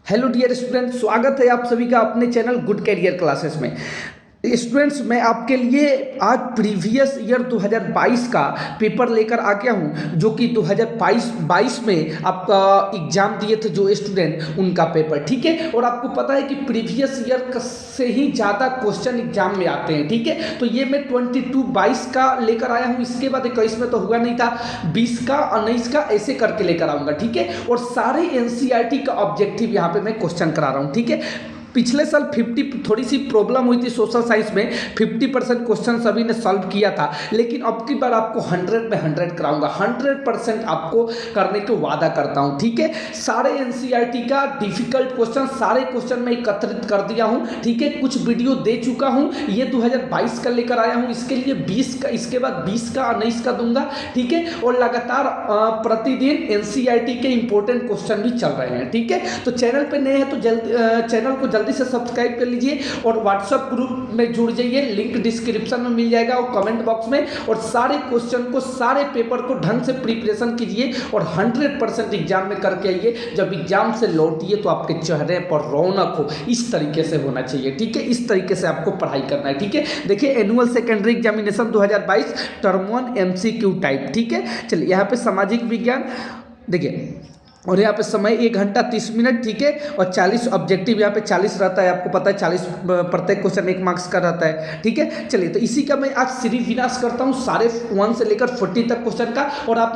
Hello dear student, स्वागत है आप सभी का अपने चैनल गुड कैरियर क्लासेस में। स्टूडेंट्स, मैं आपके लिए आज प्रीवियस ईयर 2022 का पेपर लेकर आ गया हूं, जो कि 2022 में आपका एग्जाम दिए थे जो स्टूडेंट, उनका पेपर। ठीक है, और आपको पता है कि प्रीवियस ईयर से ही ज़्यादा क्वेश्चन एग्जाम में आते हैं। ठीक है, तो ये मैं 22 का लेकर आया हूं। इसके बाद 21 में तो हुआ नहीं था, 20 का 19 का ऐसे करके लेकर आऊँगा। ठीक है, और सारे NCERT का ऑब्जेक्टिव यहाँ पे मैं क्वेश्चन करा रहा हूँ। ठीक है, पिछले साल 50 थोड़ी सी प्रॉब्लम हुई थी सोशल साइंस में, 50% क्वेश्चन सभी ने सॉल्व किया था, लेकिन अब की बार आपको 100 में 100 कराऊंगा। 100% आपको करने को वादा करता हूं। ठीक है, सारे NCERT का डिफिकल्ट क्वेश्चन, सारे क्वेश्चन मैं एकत्रित कर दिया हूं। ठीक है, कुछ वीडियो दे चुका हूं, ये 2022 का लेकर आया हूं। इसके लिए 20 का, इसके बाद 20 का 19 का दूंगा। ठीक है, और लगातार प्रतिदिन NCERT के इंपॉर्टेंट क्वेश्चन भी चल रहे हैं। ठीक है, तो चैनल पे नए हैं तो चैनल को जल्दी से सब्सक्राइब कर लीजिए और व्हाट्सएप ग्रुप में जुड़ जाइए। लिंक डिस्क्रिप्शन में मिल जाएगा और कमेंट बॉक्स में। और सारे क्वेश्चन को, सारे पेपर को ढंग से प्रिपरेशन कीजिए और 100% एग्जाम में करके आइए। जब एग्जाम से लौटिए तो आपके चेहरे पर रौनक हो, इस तरीके से होना चाहिए। ठीक है, इस तरीके से आपको पढ़ाई करना है। ठीक है, देखिए annual secondary examination 2022 term 1 MCQ type. ठीक है, चलिए यहाँ पे सामाजिक विज्ञान देखिए, और यहाँ पे समय 1 घंटा 30 मिनट। ठीक है, और 40 ऑब्जेक्टिव यहाँ पे 40 रहता है, आपको पता है 40 प्रत्येक क्वेश्चन 1 मार्क्स का रहता है। ठीक है, चलिए तो इसी का मैं आज श्री विनाश करता हूँ, सारे 1 से लेकर 40 तक क्वेश्चन का। और आप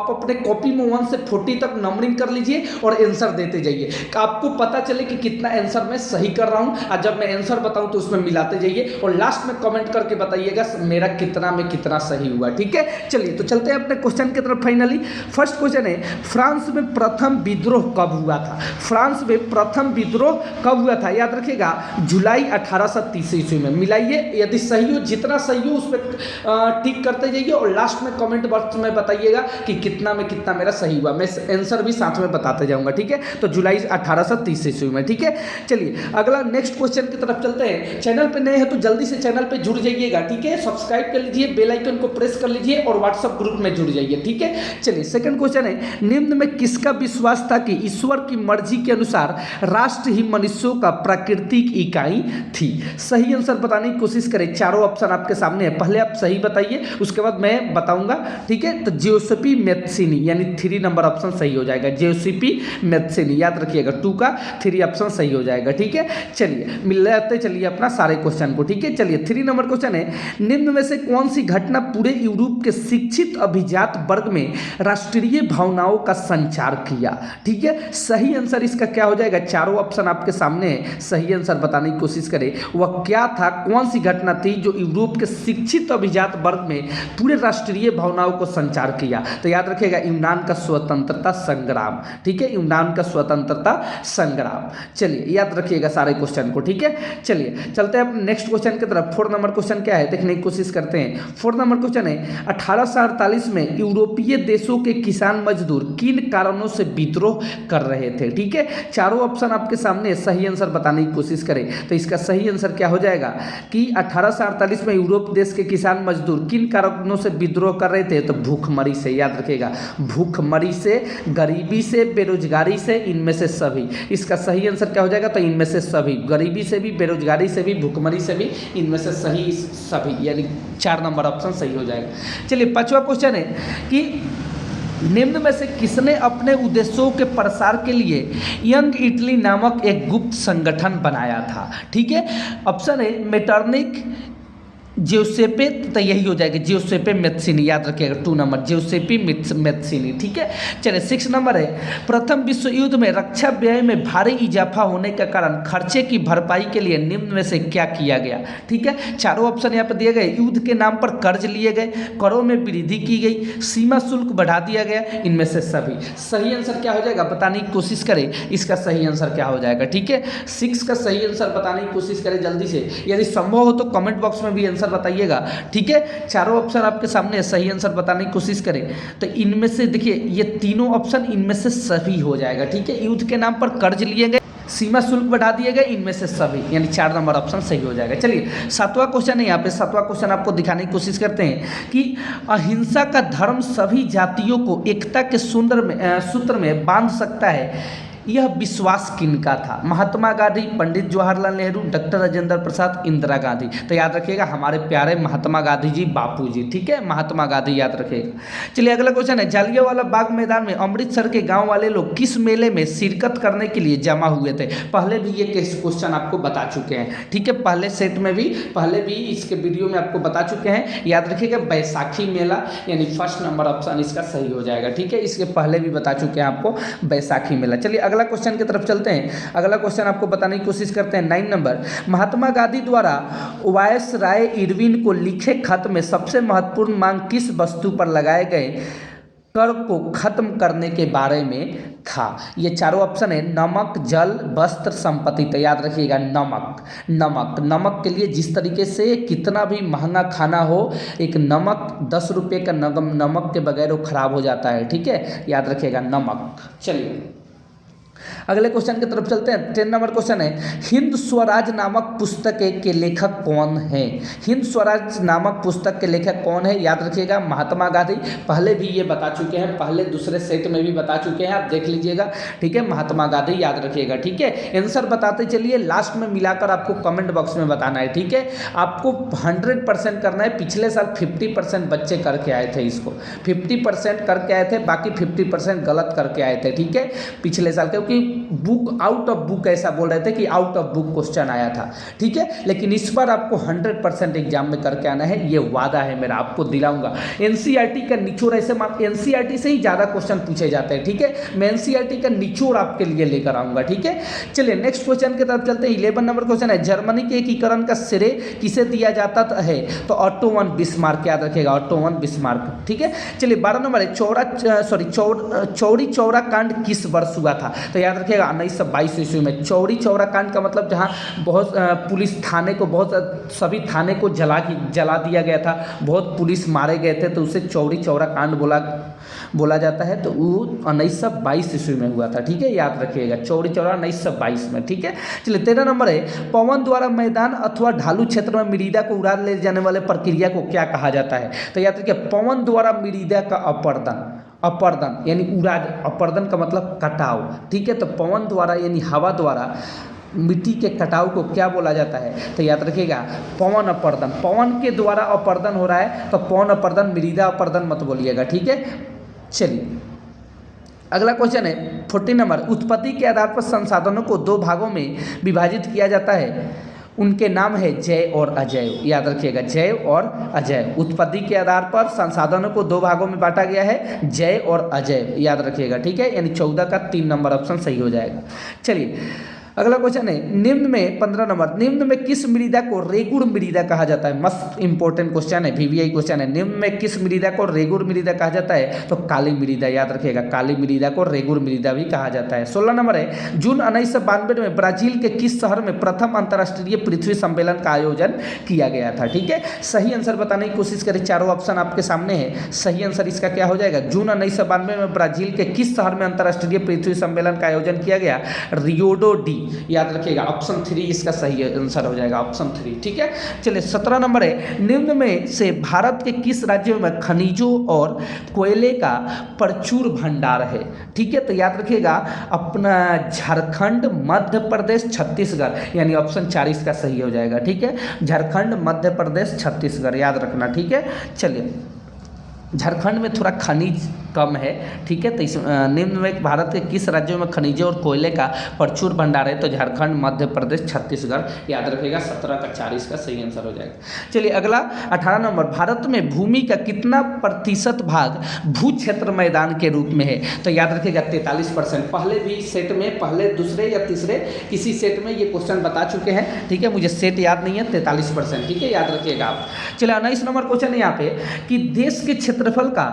अपने कॉपी में 1 से 40 तक नंबरिंग कर लीजिए और आंसर देते जाइए। आपको पता चले कि कितना आंसर मैं सही कर रहा हूँ, और जब मैं आंसर बताऊँ तो उसमें मिलाते जाइए और लास्ट में कमेंट करके बताइएगा मेरा कितना सही हुआ। ठीक है, चलिए तो चलते हैं अपने क्वेश्चन की तरफ। फाइनली फर्स्ट क्वेश्चन है, फ्रांस में प्रथम विद्रोह कब हुआ था? फ्रांस में प्रथम विद्रोह कब हुआ था? याद रखिएगा, जुलाई 1830 ईस्वी में। मिलाइए, यदि सही हो, जितना सही हो उस पर टिक करते जाइए और लास्ट में कमेंट बॉक्स में बताइएगा कि कितना में कितना मेरा सही हुआ। मैं आंसर भी साथ में बताते जाऊंगा। ठीक है, तो जुलाई 1830 ईस्वी में। ठीक है, चलिए अगला नेक्स्ट क्वेश्चन की तरफ चलते हैं। चैनल पे नए हैं तो जल्दी से चैनल पे जुड़ जाइएगा। ठीक है, सब्सक्राइब कर लीजिए, बेल आइकन को प्रेस कर लीजिए और व्हाट्सएप ग्रुप में जुड़ जाइए। ठीक है, चलिए सेकंड क्वेश्चन है, निम्न में किसका विश्वास था कि ईश्वर की मर्जी के अनुसार राष्ट्र ही मनुष्यों का प्राकृतिक इकाई थी? सही आंसर बताने की कोशिश करें। चारों ऑप्शन आपके सामने है, पहले आप सही बताइए, उसके बाद मैं बताऊंगा। ठीक है, तो जियोसेपी मैथ्सिनी, यानी 3 नंबर ऑप्शन सही हो जाएगा। जियोसेपी मैथ्सिनी, याद रखिएगा 2 का 3 ऑप्शन सही हो जाएगा। ठीक है, चलिए मिलाते चलिए अपना सारे क्वेश्चन को। ठीक है, चलिए 3 नंबर क्वेश्चन है, निम्न में से कौन सी घटना पूरे यूरोप के शिक्षित अभिजात वर्ग में राष्ट्रीय भावनाओं का संचार किया? ठीक है, सही आंसर इसका क्या हो जाएगा? चारों ऑप्शन आपके सामने है, सही आंसर बताने की कोशिश करें। वह क्या था, कौन सी घटना थी जो यूरोप के शिक्षित अभिजात वर्ग में पूरे राष्ट्रीय भावनाओं को संचार किया? तो याद रखिएगा, यूनान का स्वतंत्रता संग्राम। ठीक है, यूनान का स्वतंत्रता संग्राम। चलिए याद रखिएगा सारे क्वेश्चन को। ठीक है, चलिए चलते हैं नेक्स्ट क्वेश्चन की तरफ। 4 नंबर क्वेश्चन क्या है देखने की कोशिश करते हैं। 4 नंबर क्वेश्चन है, 1848 में यूरोपीय देशों के किसान मजदूर किन कारणों से विद्रोह कर रहे थे? ठीक है, चारों ऑप्शन आपके सामने, सही आंसर बताने की कोशिश करें। तो इसका सही आंसर क्या हो जाएगा कि 1848 में यूरोप देश के किसान मजदूर किन कारणों से विद्रोह कर रहे थे? तो भूखमरी से, याद रखिएगा, भूखमरी से, गरीबी से, बेरोजगारी से, इनमें से सभी। इसका सही आंसर क्या हो जाएगा? तो इनमें से सभी, गरीबी से भी, बेरोजगारी से भी, भूखमरी से भी, इनमें से सही सभी, यानी 4 नंबर ऑप्शन सही हो जाएगा। चलिए 5वां क्वेश्चन है कि निम्न में से किसने अपने उद्देश्यों के प्रसार के लिए यंग इटली नामक एक गुप्त संगठन बनाया था? ठीक है, ऑप्शन है मेटरनिक, जियोसेपे, तो यही हो जाएगा जियोसेपे मैथ्सिनी, याद रखिएगा 2 नंबर जियोसेपी मैथ्सिनी। ठीक है, चलिए 6 नंबर है, प्रथम विश्व युद्ध में रक्षा व्यय में भारी इजाफा होने के कारण खर्चे की भरपाई के लिए निम्न में से क्या किया गया? ठीक है, चारों ऑप्शन यहाँ पर दिए गए। युद्ध के नाम पर कर्ज लिए गए, करों में वृद्धि की गई, सीमा शुल्क बढ़ा दिया गया, इनमें से सभी। सही आंसर क्या हो जाएगा बताने की कोशिश करें। इसका सही आंसर क्या हो जाएगा? ठीक है, 6 का सही आंसर बताने की कोशिश करें जल्दी से, यदि संभव हो तो कमेंट बॉक्स में भी आंसर बताइएगा। ठीक है, चारों ऑप्शन आपके सामने, सही आंसर बताने की कोशिश करें। तो इनमें से देखिए, ये तीनों ऑप्शन इनमें से सभी हो जाएगा। ठीक है, युद्ध के नाम पर कर्ज लिए गए, सीमा शुल्क बढ़ा दिए गए, इनमें से सभी, यानी 4 नंबर ऑप्शन सही हो जाएगा। चलिए 7वां क्वेश्चन है, यहाँ पे 7वां क्वेश्चन आपको दिखाने की कोशिश करते हैं कि अहिंसा का धर्म सभी जातियों को एकता के सूत्र में बांध सकता है। यह विश्वास किनका था? महात्मा गांधी, पंडित जवाहरलाल नेहरू, डॉक्टर राजेंद्र प्रसाद, इंदिरा गांधी। तो याद रखिएगा हमारे प्यारे महात्मा गांधी जी, बापू जी। ठीक है, महात्मा गांधी याद रखिएगा। चलिए अगला क्वेश्चन है, जालियांवाला बाग मैदान में अमृतसर के गांव वाले लोग किस मेले में शिरकत करने के लिए जमा हुए थे? पहले भी ये क्वेश्चन आपको बता चुके हैं। ठीक है, पहले सेट में भी, पहले भी इसके वीडियो में आपको बता चुके हैं। याद रखिएगा बैसाखी मेला, यानी फर्स्ट नंबर ऑप्शन इसका सही हो जाएगा। ठीक है, इसके पहले भी बता चुके हैं आपको, बैसाखी मेला। चलिए अगला क्वेश्चन की तरफ चलते हैं। अगला क्वेश्चन आपको बताने की कोशिश करते हैं। 9 नंबर, महात्मा गांधी द्वारा वायस राय इरविन को लिखे खत में सबसे महत्वपूर्ण मांग किस वस्तु पर लगाए गए कर को खत्म करने के बारे में था? ये चारों ऑप्शन है, नमक, जल, वस्त्र, संपत्ति। तो याद रखिएगा नमक के लिए जिस तरीके से कितना भी महंगा खाना हो, एक नमक 10 रुपये का नमक के बगैर वो खराब हो जाता है। ठीक है, याद रखिएगा नमक। चलिए अगले क्वेश्चन की तरफ चलते हैं। 10 नंबर क्वेश्चन है, हिंद स्वराज नामक पुस्तक के लेखक कौन है? हिंद स्वराज नामक पुस्तक के लेखक कौन है? याद रखिएगा महात्मा गांधी। पहले भी ये बता चुके हैं, पहले दूसरे सेट में भी बता चुके हैं, आप देख लीजिएगा। ठीक है, महात्मा गांधी याद रखिएगा। ठीक है, आंसर बताते चलिए, लास्ट में मिलाकर आपको कमेंट बॉक्स में बताना है। ठीक है, आपको 100% करना है। पिछले साल 50% बच्चे करके आए थे, इसको 50% करके आए थे, बाकी 50% गलत करके आए थे। ठीक है, पिछले साल, क्योंकि बुक आउट ऑफ बुक ऐसा बोल रहे थे कि आउट ऑफ बुक क्वेश्चन आया था। ठीक है, लेकिन इस बार आपको 100% एग्जाम में करके आना है, ये वादा है मेरा, आपको दिलाऊंगा। एनसीईआरटी का निचोड़, ऐसे एनसीईआरटी से ही ज़्यादा क्वेश्चन पूछे जाते हैं। ठीक है, मैं एनसीईआरटी का निचोड़ आपके लिए लेकर आऊंगा। ठीक है, चलिए नेक्स्ट क्वेश्चन की तरफ चलते हैं। 11 नंबर क्वेश्चन है, जर्मनी के एकीकरण का श्रेय किसे दिया जाता है? तो ऑटो वन बिस्मार्क, याद रखिएगा ऑटो वन बिस्मार्क। ठीक है, चलिए 12 नंबर है, चौरी चौरा कांड किस वर्ष हुआ था? तो याद रखिएगा 1922 ईस्वी में। चौरी चौरा कांड का मतलब जहाँ बहुत पुलिस थाने को, बहुत सभी थाने को जला दिया गया था, बहुत पुलिस मारे गए थे, तो उसे चौरी चौरा कांड बोला जाता है। तो वो 1922 ईस्वी में हुआ था। ठीक है, याद रखिएगा चौरी चौरा 1922 में। ठीक है, चलिए 13 नंबर है, पवन द्वारा मैदान अथवा ढालू क्षेत्र में मृदा को उड़ा ले जाने वाले प्रक्रिया को क्या कहा जाता है? तो याद रखिए पवन द्वारा मृदा का अपर्दन यानी उड़ा, अपर्दन का मतलब कटाव। ठीक है, तो पवन द्वारा यानी हवा द्वारा मिट्टी के कटाव को क्या बोला जाता है? तो याद रखिएगा पवन अपर्दन। पवन के द्वारा अपर्दन हो रहा है, तो पवन अपर्दन, मृदा अपर्दन मत बोलिएगा। ठीक है, चलिए अगला क्वेश्चन है 14 नंबर, उत्पत्ति के आधार पर संसाधनों को 2 भागों में विभाजित किया जाता है, उनके नाम है जय और अजय। याद रखिएगा जय और अजय। उत्पत्ति के आधार पर संसाधनों को 2 भागों में बांटा गया है, जय और अजय। याद रखिएगा। ठीक है, यानी 14 का 3 नंबर ऑप्शन सही हो जाएगा। चलिए अगला क्वेश्चन है, निम्न में 15 नंबर, निम्न में किस मृदा को रेगुड़ मृदा कहा जाता है? मस्त इंपॉर्टेंट क्वेश्चन है, VVI क्वेश्चन है। निम्न में किस मृदा को रेगुड़ मृदा कहा जाता है? तो काली मृदा। याद रखिएगा काली मृदा को रेगुड़ मृदा भी कहा जाता है। 16 नंबर है, जून 1992 में ब्राजील के किस शहर में प्रथम अंतर्राष्ट्रीय पृथ्वी सम्मेलन का आयोजन किया गया था? ठीक है, सही आंसर बताने की कोशिश करें, चारों ऑप्शन आपके सामने है। सही आंसर इसका क्या हो जाएगा? जून 1992 में ब्राजील के किस शहर में अंतर्राष्ट्रीय पृथ्वी सम्मेलन का आयोजन किया गया? रियोडो डी। याद रखिएगा ऑप्शन 3 इसका सही आंसर हो जाएगा, ऑप्शन 3। ठीक है, चलिए 17 नंबर है, निम्न में से भारत के किस राज्य में खनिजों और कोयले का प्रचुर भंडार है? ठीक है, तो याद रखिएगा अपना झारखंड, मध्य प्रदेश, छत्तीसगढ़, यानी ऑप्शन 4 इसका सही हो जाएगा। ठीक है, झारखंड, मध्य प्रदेश, छत्तीसगढ़, याद रखना। ठीक है, चलिए झारखंड में थोड़ा खनिज कम है। ठीक है, तो इस निम्न में भारत के किस राज्यों में खनिजों और कोयले का प्रचुर भंडार है? तो झारखंड, मध्य प्रदेश, छत्तीसगढ़। याद रखिएगा 17 का 4 इसका सही आंसर हो जाएगा। चलिए अगला 18 नंबर, भारत में भूमि का कितना प्रतिशत भाग भू क्षेत्र मैदान के रूप में है? तो याद रखिएगा 43%। पहले भी सेट में, पहले दूसरे या तीसरे किसी सेट में ये क्वेश्चन बता चुके हैं। ठीक है, मुझे सेट याद नहीं है, 43%। ठीक है, याद रखिएगा आप। चलिए 19 नंबर क्वेश्चन है यहाँ पे कि देश के क्षेत्रफल का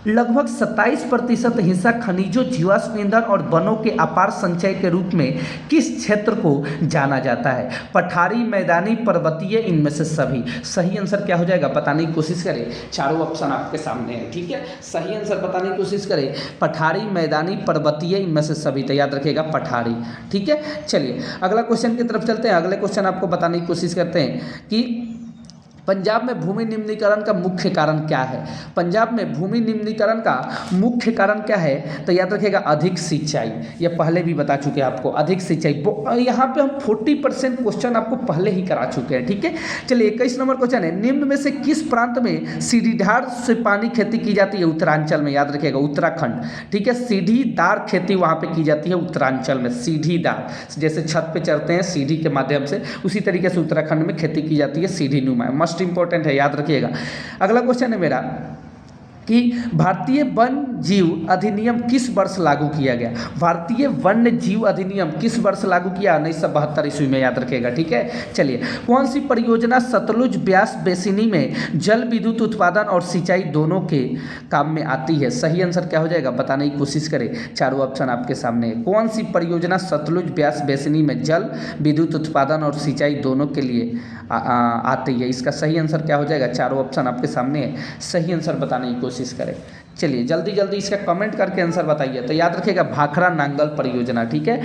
लगभग 27% हिस्सा खनिजों, जीवाश्म ईंधन और वनों के अपार संचय के रूप में किस क्षेत्र को जाना जाता है? पठारी, मैदानी, पर्वतीय, इनमें से सभी। सही आंसर क्या हो जाएगा बताने की कोशिश करें, चारों ऑप्शन आपके सामने है। ठीक है, सही आंसर बताने की कोशिश करें, पठारी, मैदानी, पर्वतीय, इनमें से सभी। तो याद रखिएगा पठारी। ठीक है, चलिए अगला क्वेश्चन की तरफ चलते हैं। अगले क्वेश्चन आपको बताने की कोशिश करते हैं कि पंजाब में भूमि निम्नीकरण का मुख्य कारण क्या है? पंजाब में भूमि निम्नीकरण का मुख्य कारण क्या है? तो याद रखिएगा अधिक सिंचाई। ये पहले भी बता चुके हैं आपको, अधिक सिंचाई। यहाँ पे हम 40% क्वेश्चन आपको पहले ही करा चुके हैं, ठीक है। चलिए 21 नंबर क्वेश्चन है, निम्न में से किस प्रांत में सीढ़ीदार से पानी खेती की जाती है? उत्तरांचल में, याद रखिएगा उत्तराखंड, ठीक है। सीढ़ीदार खेती वहाँ पे की जाती है उत्तरांचल में, सीढ़ीदार, जैसे छत पे चढ़ते हैं सीढ़ी के माध्यम से, उसी तरीके से उत्तराखंड में खेती की जाती है सीढ़ी नुमा। मस्ट इंपॉर्टेंट है, याद रखिएगा। अगला क्वेश्चन है मेरा कि भारतीय वन्य जीव अधिनियम किस वर्ष लागू किया गया? भारतीय वन्य जीव अधिनियम किस वर्ष लागू किया? 1972 ईस्वी में, याद रखिएगा, ठीक है। चलिए, कौन सी परियोजना सतलुज ब्यास बेसिनी में जल विद्युत उत्पादन और सिंचाई दोनों के काम में आती है? सही आंसर क्या हो जाएगा, बताने की कोशिश करें। चारों ऑप्शन आपके सामने है। कौन सी परियोजना सतलुज ब्यास बेसिनी में जल विद्युत उत्पादन और सिंचाई दोनों के लिए आती है? इसका सही आंसर क्या हो जाएगा? चारों ऑप्शन आपके सामने है, सही आंसर बताने की कोशिश करें। चलिए जल्दी जल्दी इसका कमेंट करके आंसर बताइए। तो याद रखिएगा भाखड़ा नांगल परियोजना, ठीक है।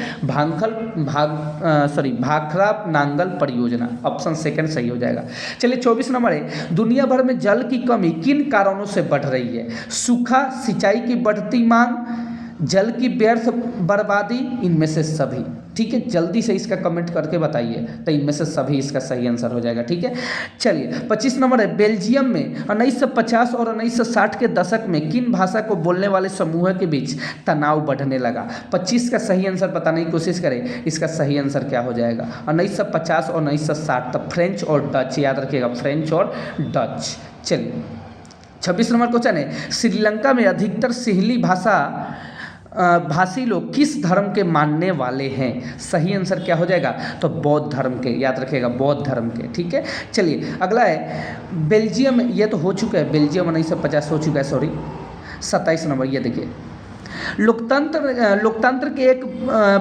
भाखड़ा नांगल परियोजना, ऑप्शन सेकंड सही हो जाएगा। चलिए 24 नंबर है, दुनिया भर में जल की कमी किन कारणों से बढ़ रही है? सूखा, सिंचाई की बढ़ती मांग, जल की व्यर्थ बर्बादी, इनमें से सभी, ठीक है। जल्दी से इसका कमेंट करके बताइए, तो इनमें से सभी इसका सही आंसर हो जाएगा, ठीक है। चलिए 25 नंबर है, बेल्जियम में 1950 और 1960 के दशक में किन भाषा को बोलने वाले समूह के बीच तनाव बढ़ने लगा? 25 का सही आंसर बताने की कोशिश करें। इसका सही आंसर क्या हो जाएगा? 1950 और 1960, तो फ्रेंच और डच, याद रखिएगा फ्रेंच और डच। चलिए 26 नंबर क्वेश्चन है, श्रीलंका में अधिकतर सिंहली भाषी लोग किस धर्म के मानने वाले हैं? सही आंसर क्या हो जाएगा? तो बौद्ध धर्म के, याद रखिएगा बौद्ध धर्म के, ठीक है। चलिए अगला है बेल्जियम, ये तो हो चुका है, बेल्जियम 1950 हो चुका है, सॉरी। 27 नंबर ये देखिए, लोकतंत्र के एक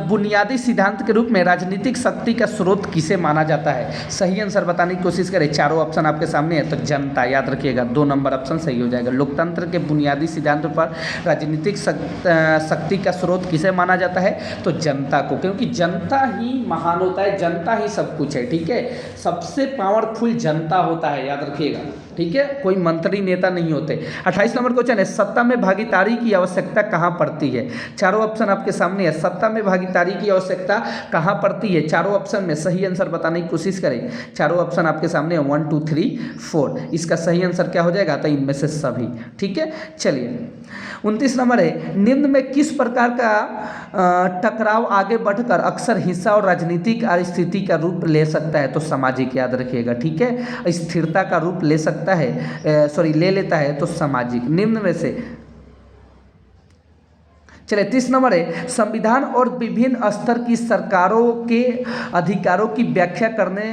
बुनियादी सिद्धांत के रूप में राजनीतिक शक्ति का स्रोत किसे माना जाता है? सही आंसर बताने की कोशिश करें। चारों ऑप्शन आपके सामने है, तो जनता, याद रखिएगा 2 नंबर ऑप्शन सही हो जाएगा। लोकतंत्र के बुनियादी सिद्धांत पर राजनीतिक शक्ति का स्रोत किसे माना जाता है? तो जनता को, क्योंकि जनता ही महान होता है, जनता ही सब कुछ है, ठीक है। सबसे पावरफुल जनता होता है, याद रखिएगा, ठीक है। कोई मंत्री नेता नहीं होते। 28 नंबर क्वेश्चन है, सत्ता में भागीदारी की आवश्यकता कहाँ पड़ती है? चारों ऑप्शन आपके सामने है, सत्ता में भागीदारी की आवश्यकता कहाँ पड़ती है? चारों ऑप्शन में सही आंसर बताने की कोशिश करें। चारों ऑप्शन आपके सामने है, 1 2 3 4, इसका सही आंसर क्या हो जाएगा? तो इनमें से सभी, ठीक है। चलिए 29 नंबर है, निम्न में किस प्रकार का टकराव आगे बढ़कर अक्सर हिंसा और राजनीतिक स्थिति का रूप ले सकता है? तो सामाजिक, याद रखिएगा, ठीक है। स्थिरता का रूप ले सकता है, ले लेता है, तो सामाजिक। निम्न में से, चलिए 30 नंबर है, संविधान और विभिन्न स्तर की सरकारों के अधिकारों की व्याख्या करने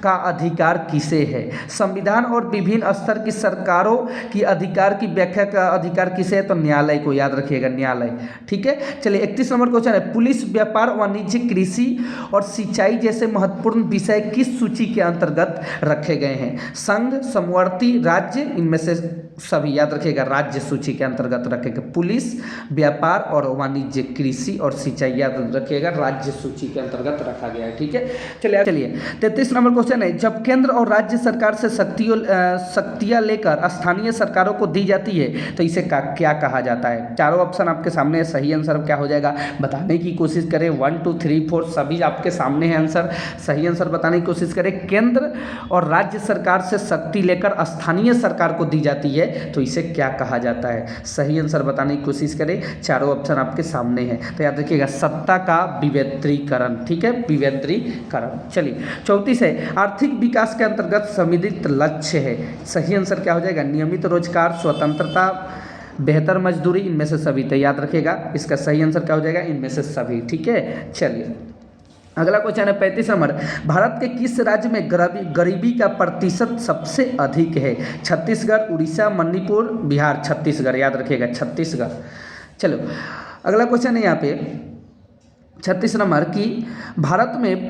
का अधिकार किसे है? संविधान और विभिन्न स्तर की सरकारों की अधिकार की व्याख्या का अधिकार किसे है? तो न्यायालय को, याद रखिएगा न्यायालय, ठीक है। चलिए 31 नंबर क्वेश्चन है, पुलिस, व्यापार, वाणिज्य, कृषि और सिंचाई जैसे महत्वपूर्ण विषय किस सूची के अंतर्गत रखे गए हैं? संघ, समवर्ती राज्य, इनमें से सभी, याद रखिएगा राज्य सूची के अंतर्गत रखेगा। पुलिस, व्यापार और वाणिज्य, कृषि और सिंचाई, याद रखिएगा राज्य सूची के अंतर्गत रखा गया है, ठीक है। चलिए 33 नंबर क्वेश्चन है, जब केंद्र और राज्य सरकार से शक्तियां लेकर स्थानीय सरकारों को दी जाती है तो इसे क्या कहा जाता है? चारों ऑप्शन आपके सामने है, सही आंसर क्या हो जाएगा? बताने की कोशिश करें। 1 2 3 4 सभी आपके सामने है आंसर, सही आंसर बताने की कोशिश करें। केंद्र और राज्य सरकार से शक्ति लेकर स्थानीय सरकार को दी जाती है तो इसे क्या कहा जाता है? सही आंसर बताने की कोशिश करें। चारों ऑप्शन आपके सामने हैं, तो याद रखिएगा सत्ता का विकेंद्रीकरण, ठीक है, विकेंद्रीकरण। चलिए 34 है, आर्थिक विकास के अंतर्गत सम्मिलित लक्ष्य है। सही आंसर क्या हो जाएगा? नियमित रोजगार, स्वतंत्रता, बेहतर मजदूरी, इनमें से सभी, तो याद रखिएगा इसका सही आंसर क्या हो जाएगा? इनमें से सभी, ठीक है। चलिए अगला क्वेश्चन है 35 नंबर, भारत के किस राज्य में गरीबी का प्रतिशत सबसे अधिक है? छत्तीसगढ़, उड़ीसा, मणिपुर, बिहार। छत्तीसगढ़, याद रखिएगा छत्तीसगढ़। चलो अगला क्वेश्चन है यहाँ पे 36 नंबर की, भारत में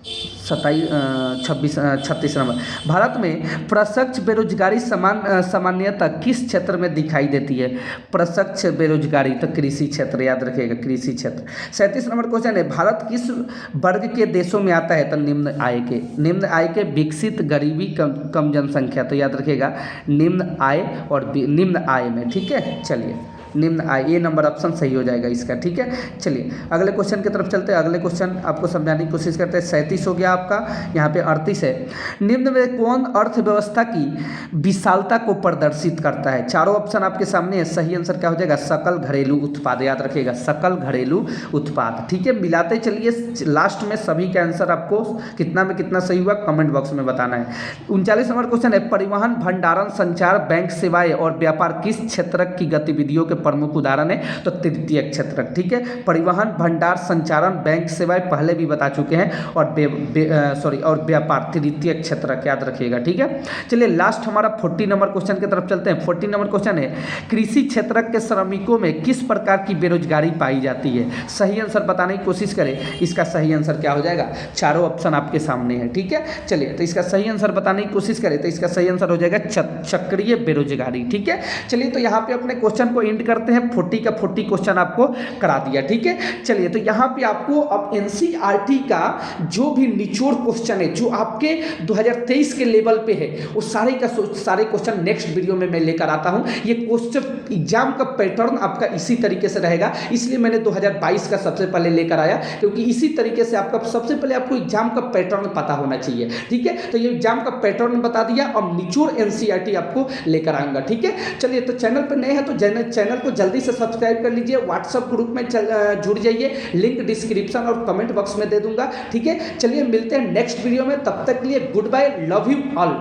छब्बीस 36 नंबर। भारत में प्रत्यक्ष बेरोजगारी सामान्यतः किस क्षेत्र में दिखाई देती है? प्रत्यक्ष बेरोजगारी तो कृषि क्षेत्र, याद रखिएगा कृषि क्षेत्र। 37 नंबर क्वेश्चन है, भारत किस वर्ग के देशों में आता है? तो निम्न आय के, विकसित, गरीबी, कम जनसंख्या, तो याद रखिएगा निम्न आय और निम्न आय में। ठीक है, चलिए निम्न आय, ए नंबर ऑप्शन सही हो जाएगा इसका। ठीक है, चलिए अगले क्वेश्चन की तरफ चलते हैं। अगले क्वेश्चन आपको समझाने की कोशिश करते हैं। 37 हो गया आपका, यहाँ पे 38 है। निम्न में कौन अर्थव्यवस्था की विशालता को प्रदर्शित करता है? चारों ऑप्शन आपके सामने है, सही आंसर क्या हो जाएगा? सकल घरेलू उत्पाद, याद रखिएगा सकल घरेलू उत्पाद। ठीक है, मिलाते चलिए, लास्ट में सभी का आंसर आपको कितना में कितना सही हुआ कमेंट बॉक्स में बताना है। 39 नंबर क्वेश्चन है, परिवहन, भंडारण, संचार, बैंक सेवाएं और व्यापार किस क्षेत्र की गतिविधियों के प्रमुख उदाहरण है? तो तृतीय क्षेत्र। ठीक है, परिवहन, भंडार, संचारण, बैंक सेवाएं पहले भी बता चुके हैं, और और व्यापार तृतीय क्षेत्र, याद रखिएगा। ठीक है, चलिए लास्ट हमारा 40 नंबर क्वेश्चन की तरफ चलते हैं। 40 नंबर क्वेश्चन है, कृषि क्षेत्र के श्रमिकों में किस प्रकार की बेरोजगारी पाई जाती है? सही आंसर बताने की कोशिश करें, इसका सही आंसर क्या हो जाएगा? चारों ऑप्शन आपके सामने है। ठीक है, चलिए तो इसका सही आंसर बताने की कोशिश करें तो इसका सही आंसर हो जाएगा चक्रीय बेरोजगारी। ठीक है, चलिए तो यहाँ पे अपने क्वेश्चन को एंड करते हैं। 40 का 40 क्वेश्चन आपको करा दिया। ठीक है, चलिए तो यहाँ पे आपको अब एनसीईआरटी का जो भी निचोड़ क्वेश्चन है जो आपके 2023 के लेवल पे है, वो सारे क्वेश्चन नेक्स्ट वीडियो में मैं लेकर आता हूँ। ये क्वेश्चन एग्जाम का पैटर्न आपका इसी तरीके से रहेगा, इसलिए मैंने 2022 का सबसे पहले लेकर आया, क्योंकि इसी तरीके से आपका सबसे पहले आपको एग्जाम का पैटर्न पता होना चाहिए। ठीक है, तो ये एग्जाम का पैटर्न बता दिया, अब निचोड़ एनसीईआरटी आपको लेकर आऊंगा। ठीक है, चलिए तो चैनल पर नए हैं तो चैनल को जल्दी से सब्सक्राइब कर लीजिए, व्हाट्सएप ग्रुप में जुड़ जाइए, लिंक डिस्क्रिप्शन और कमेंट बॉक्स में दे दूंगा। ठीक है, चलिए मिलते हैं नेक्स्ट वीडियो में, तब तक के लिए goodbye, love you all.